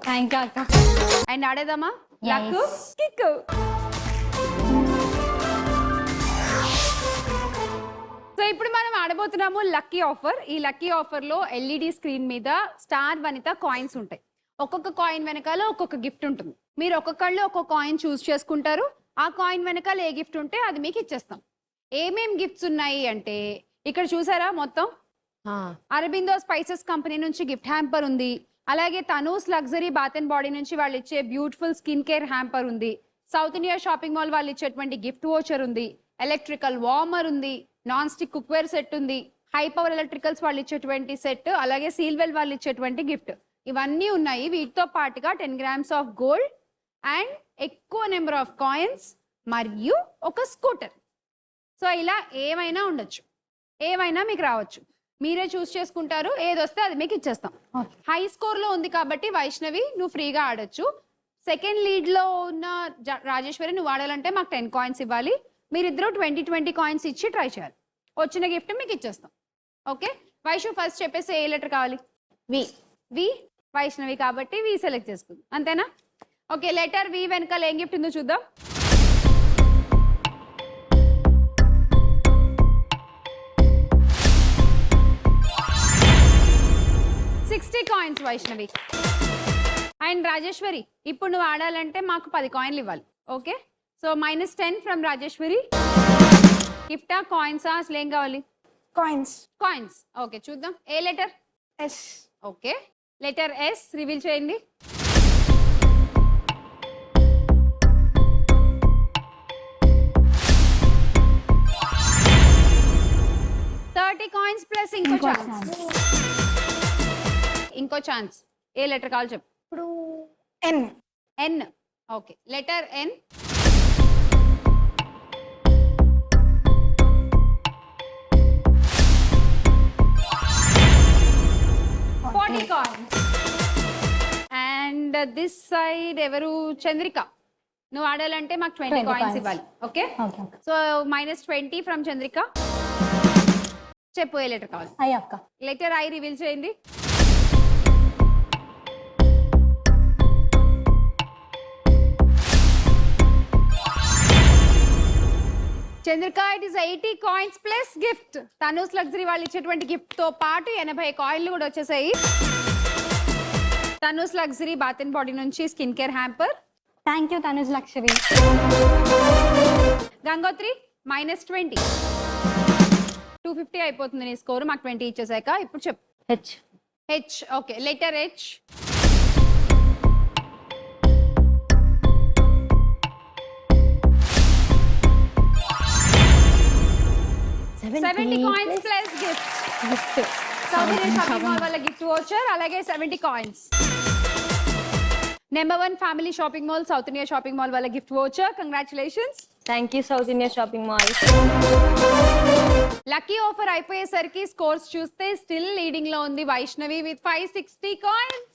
Thank you అక్క. And ఆడేదామా Yes. Luck kick. So ఇప్పుడు మనం ఆడబోతున్నాము లక్కీ ఆఫర్. ఈ లక్కీ ఆఫర్ లో ఎల్ఈడి స్క్రీన్ మీద స్టార్ వనిత కాయిన్స్ ఉంటాయి. ఒక్కొక్క కాయిన్ వెనకాల ఒక్కొక్క గిఫ్ట్ ఉంటుంది. మీరు ఒక్కొక్కళ్ళు ఒక్కొక్క కాయిన్ చూస్ చేసుకుంటారు. ఆ కాయిన్ వెనకాల ఏ గిఫ్ట్ ఉంటే అది మీకు ఇచ్చేస్తాం. ఏమేం గిఫ్ట్స్ ఉన్నాయి అంటే ఇక్కడ చూసారా మొత్తం అరబిందో స్పైసెస్ కంపెనీ నుంచి గిఫ్ట్ హ్యాంపర్ ఉంది. అలాగే Tanu's luxury bath and body నుంచి వాళ్ళు ఇచ్చే బ్యూటిఫుల్ స్కిన్ కేర్ హ్యాంపర్ ఉంది. సౌత్ ఇండియా షాపింగ్ మాల్ వాళ్ళు ఇచ్చేటువంటి గిఫ్ట్ వోచర్ ఉంది. ఎలక్ట్రికల్ వార్మర్ ఉంది. నాన్ స్టిక్ కుక్వేర్ సెట్ ఉంది. హై పవర్ ఎలక్ట్రికల్స్ వాళ్ళు ఇచ్చేటువంటి సెట్, అలాగే సీల్వెల్ వాళ్ళు ఇచ్చేటువంటి గిఫ్ట్, ఇవన్నీ ఉన్నాయి. వీటితో పాటుగా 10 grams ఆఫ్ గోల్డ్ అండ్ ఎక్కువ నెంబర్ ఆఫ్ కాయిన్స్ మరియు ఒక స్కూటర్. సో ఇలా ఏమైనా ఉండొచ్చు, ఏమైనా మీకు రావచ్చు. మీరే చూస్ చేసుకుంటారు. ఏది వస్తే అది మీకు ఇచ్చేస్తాం. హై స్కోర్ లో ఉంది కాబట్టి వైష్ణవి నువ్వు ఫ్రీగా ఆడొచ్చు. సెకండ్ లీడ్ లో ఉన్న రాజేశ్వరి నువ్వు ఆడాలంటే మాకు 10 coins ఇవ్వాలి. మీరిద్దరూ 20 coins ఇచ్చి ట్రై చేయాలి. వచ్చిన గిఫ్ట్ మీకు ఇచ్చేస్తాం. ఓకే వైషు ఫస్ట్ చెప్పేసి ఏ లెటర్ కావాలి? వి. వి. వైష్ణవి కాబట్టి వి సెలెక్ట్ చేసుకుందాం, అంతేనా? ఓకే లెటర్ వి వెనకాల ఏం గిఫ్ట్ ఉందో చూద్దాం. 60 coins వైష్ణవి. అండ్ రాజేశ్వరి ఇప్పుడు నువ్వు ఆడాలంటే మాకు 10 coins ఇవ్వాలి. Okay so -10 from Rajeshwari. గిఫ్టా కాయిన్సా అసలు ఏం కావాలి? కాయిన్స్. కాయిన్స్. ఓకే చూద్దాం. ఏ letter? S. Okay letter S reveal చేయండి. coins ప్లస్ ఇంకో ఛాన్స్. ఇంకో ఛాన్స్. ఏ లెటర్ కావాలి చెప్పు. ఇప్పుడు N. N. Okay letter N. And this side ఎవరు? చంద్రిక. నువ్వు ఆడాలంటే మాకు 20 coins ఇవ్వాలి. Okay so -20 from Chandrika. చెప్పు ఏ లెటర్ కావాలి? ఐ అక్క. లెటర్ ఐ రివీల్ చేయండి. Chandrika it is 80 coins plus gift. Tanu's luxury వాళ్ళు ఇచ్చేటువంటి గిఫ్ట్ తో పాటు 80 coins కూడా వచ్చేసాయి. Tanu's luxury bath and body నుంచి skin care hamper. Thank you Tanu's luxury. Gangotri -20. 250 అయిపోతుంది నీ స్కోర్. మాకు 20 ఇచ్చేసాక ఇప్పుడు చెప్పు. H. H. Okay letter H. $70 coins plus gift. South India shopping mall వాళ్ళ గిఫ్ట్ వోచర్, అలాగే 70 coins. Number 1 family shopping mall south India shopping mall వాళ్ళ gift voucher. Congratulations. Thank you south India shopping mall. Lucky offer అయిపోయేసరికి scores చూస్తే still leading లో ఉంది Vaishnavi with 560 coins.